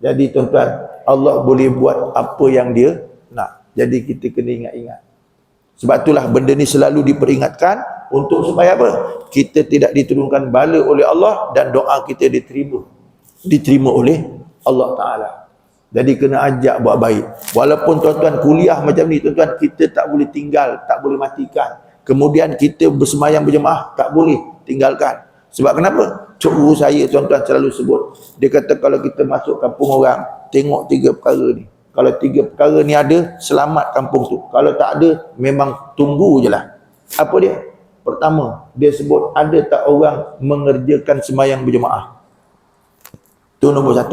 Jadi, tuan-tuan, Allah boleh buat apa yang dia nak. Jadi kita kena ingat-ingat. Sebab itulah benda ni selalu diperingatkan untuk supaya apa? Kita tidak diturunkan bala oleh Allah dan doa kita diterima oleh Allah Ta'ala. Jadi kena ajak buat baik. Walaupun, tuan-tuan, kuliah macam ni, tuan-tuan, kita tak boleh tinggal, tak boleh matikan. Kemudian kita bersemayam berjemaah, tak boleh tinggalkan. Sebab kenapa? Cik guru saya, tuan-tuan, selalu sebut. Dia kata kalau kita masuk kampung orang, tengok 3 perkara ni. Kalau 3 perkara ni ada, selamat kampung tu. Kalau tak ada, memang tunggu je lah. Apa dia? Pertama, dia sebut ada tak orang mengerjakan semayang berjemaah. Itu nombor 1.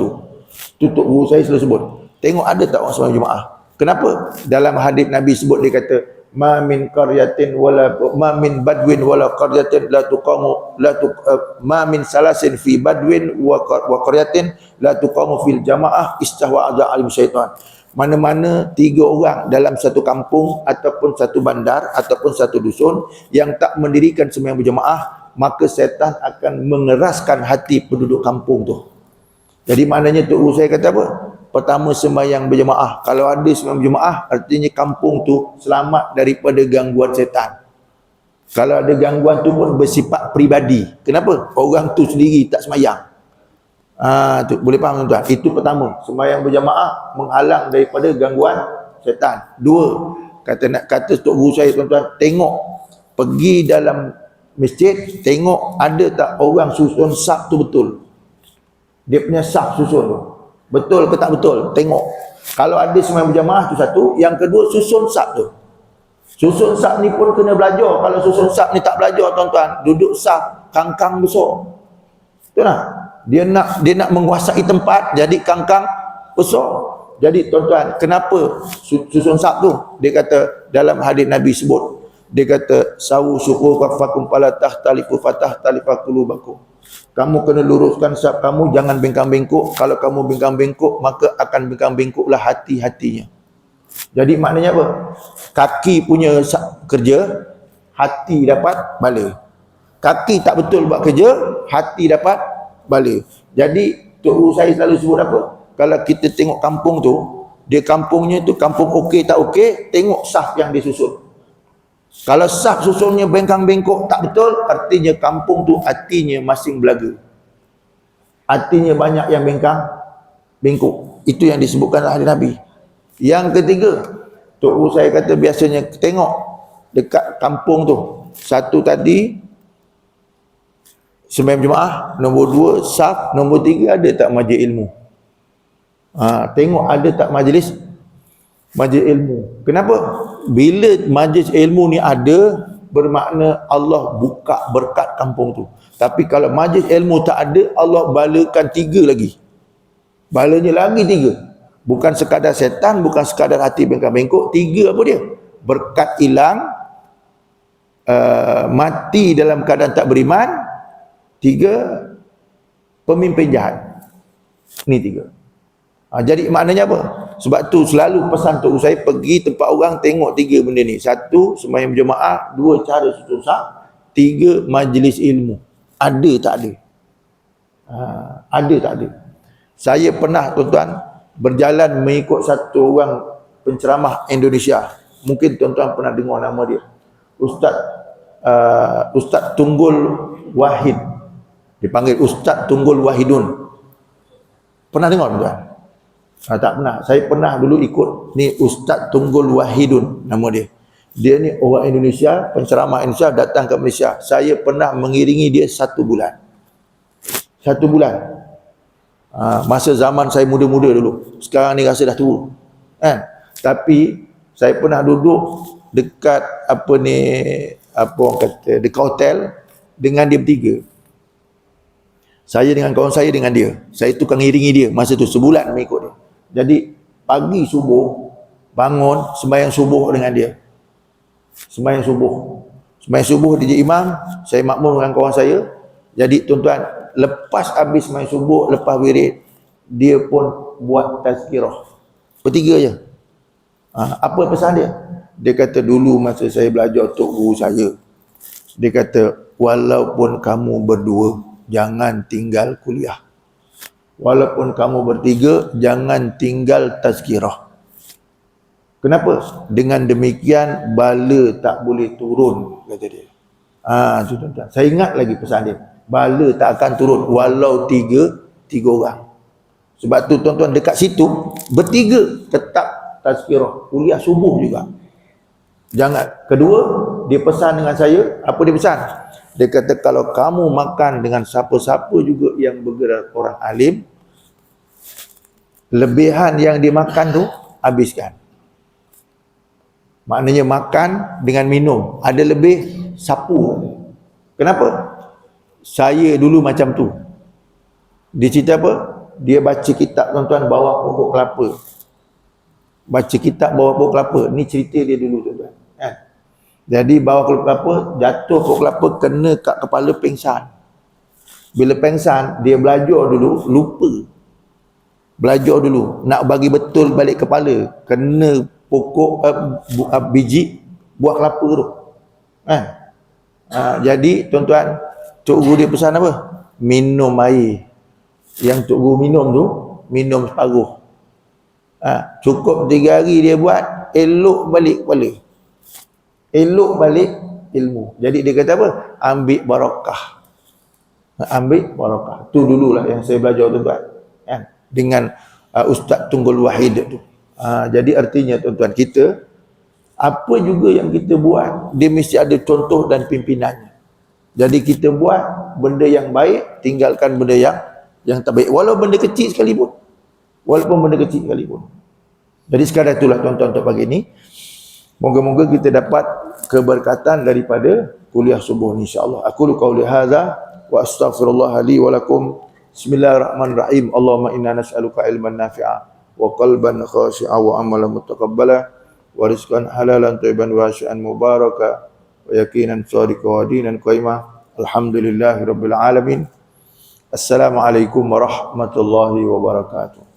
Tutup guru saya selalu sebut. Tengok ada tak orang semayang berjemaah. Kenapa? Dalam hadis Nabi sebut, dia kata, ma min badwin wala qaryatin ma min salasin fi badwin wa qaryatin la tuqamu fil jamaah istahwa alim syaitan. Mana-mana 3 orang dalam satu kampung ataupun satu bandar ataupun satu dusun yang tak mendirikan sembahyang berjemaah, maka syaitan akan mengeraskan hati penduduk kampung tu. Jadi maknanya Tok Guru saya kata apa? Pertama, sembahyang berjemaah. Kalau ada sembahyang berjemaah, artinya kampung tu selamat daripada gangguan setan. Kalau ada gangguan tu pun bersifat peribadi. Kenapa? Orang tu sendiri tak sembahyang. Tu boleh faham, tuan-tuan? Itu pertama, sembahyang berjemaah menghalang daripada gangguan setan. 2, kata Tok Guru saya, tuan-tuan, tengok, pergi dalam masjid, tengok ada tak orang susun saf tu betul. Dia punya saf susun tu betul ke tak betul, tengok. Kalau ada sembahyang berjemaah tu satu. Yang kedua, susun saf tu. Susun saf ni pun kena belajar. Kalau susun saf ni tak belajar, tuan-tuan, duduk saf kangkang besar. Betul tak? Dia nak menguasai tempat, jadi kangkang besar. Jadi, tuan-tuan, kenapa susun saf tu? Dia kata dalam hadis Nabi sebut, dia kata sawu syukur fakum pala tahtalifu fatah talifakulubakum. Kamu kena luruskan saf kamu, jangan bengkang-bengkok. Kalau kamu bengkang-bengkok, maka akan bengkang-bengkoklah hati-hatinya. Jadi maknanya apa? Kaki punya kerja, hati dapat bala. Kaki tak betul buat kerja, hati dapat bala. Jadi Tok Guru saya selalu sebut apa? Kalau kita tengok kampung tu, Dia kampungnya tu kampung okey tak okey, tengok saf yang disusun. Kalau saf susunnya bengkang bengkok tak betul, artinya kampung tu hatinya masing belaga. Hatinya banyak yang bengkang bengkok. Itu yang disebutkan oleh Nabi. Yang ketiga, Tok Guru saya kata biasanya tengok dekat kampung tu. Satu tadi sembahyang Jumaat, nombor dua saf, nombor tiga ada tak majlis ilmu. Tengok ada tak majlis ilmu. Kenapa? Bila majlis ilmu ni ada, bermakna Allah buka berkat kampung tu. Tapi kalau majlis ilmu tak ada, Allah balakan 3 lagi. Balanya lagi 3. Bukan sekadar setan, bukan sekadar hati bengkak-bengkok. 3 apa dia? Berkat hilang, mati dalam keadaan tak beriman. 3, pemimpin jahat. Ni 3. Jadi maknanya apa? Sebab tu selalu pesan Tok Guru saya, pergi tempat orang tengok 3 benda ni. 1, sembahyang berjemaah. 2, cara susun saf. 3, majlis ilmu. Ada tak ada? Ada tak ada? Saya pernah tuan-tuan berjalan mengikut satu orang penceramah Indonesia. Mungkin tuan-tuan pernah dengar nama dia. Ustaz Tunggul Wahid. Dipanggil Ustaz Tunggul Wahidun. Pernah dengar tuan-tuan? Tak pernah. Saya pernah dulu ikut ni Ustaz Tunggul Wahidun nama dia. Dia ni orang Indonesia, penceramah Indonesia, datang ke Malaysia. Saya pernah mengiringi dia 1 bulan. 1 bulan. Masa zaman saya muda-muda dulu. Sekarang ni rasa dah tua. Kan? Tapi saya pernah duduk dekat orang kata, dekat hotel dengan dia bertiga. Saya dengan kawan saya dengan dia. Saya tukang iringi dia masa tu sebulan mengikut dia. Jadi pagi subuh bangun sembahyang subuh dengan dia. Sembahyang subuh dia imam, saya makmum dengan kawan saya. Jadi tuan-tuan, lepas habis sembahyang subuh, lepas wirid, dia pun buat tazkirah. Bertiga je. Apa pesan dia? Dia kata dulu masa saya belajar Tok Guru saya, dia kata walaupun kamu berdua jangan tinggal kuliah. Walaupun kamu bertiga, jangan tinggal tazkirah. Kenapa? Dengan demikian, bala tak boleh turun, kata dia. Tuan-tuan. Saya ingat lagi pesan dia. Bala tak akan turun, walau tiga orang. Sebab tu tuan-tuan, dekat situ, bertiga tetap tazkirah. Kuliah subuh juga. Jangan. Kedua, dia pesan dengan saya, apa dia pesan? Dia kata, kalau kamu makan dengan siapa-siapa juga yang bergerak orang alim, lebihan yang dimakan tu habiskan. Maknanya makan dengan minum, ada lebih sapu. Kenapa? Saya dulu macam tu. Dia cerita apa? Dia baca kitab tuan-tuan bawah pokok kelapa. Baca kitab bawah pokok kelapa. Ni cerita dia dulu tuan-tuan. Jadi bawah pokok kelapa, jatuh pokok kelapa, kena kat kepala, pengsan. Bila pengsan, dia belajar dulu, lupa. Belajar dulu, nak bagi betul balik kepala, kena pokok biji buah kelapa tu. Jadi tuan-tuan, Tok Guru dia pesan apa? Minum air. Yang Tok Guru minum tu, minum separuh. Cukup 3 hari dia buat, elok balik kepala. Elok balik ilmu. Jadi dia kata apa? Ambil barakah. Ambil barakah. Tu dululah yang saya belajar tuan-tuan. Dengan Ustaz Tunggul Wahid tu. Jadi artinya tuan-tuan, kita apa juga yang kita buat, dia mesti ada contoh dan pimpinannya. Jadi kita buat benda yang baik, tinggalkan benda yang tak baik, walaupun benda kecil sekalipun. Jadi sekadar itulah tuan-tuan untuk pagi ini. Moga-moga kita dapat keberkatan daripada kuliah subuh ni, insya-Allah. Aku qauli hadza wa astaghfirullah li wa lakum. Bismillahirrahmanirrahim. Allahumma inna nas'aluka ilman nafi'a wa qalban khashi'a wa amalan mutaqabbala wa rizqan halalan thayyiban wasi'an mubaraka wa yaqinan shadiqa wa dinan qaimah. Alhamdulillahirabbil alamin. Assalamualaikum warahmatullahi wabarakatuh.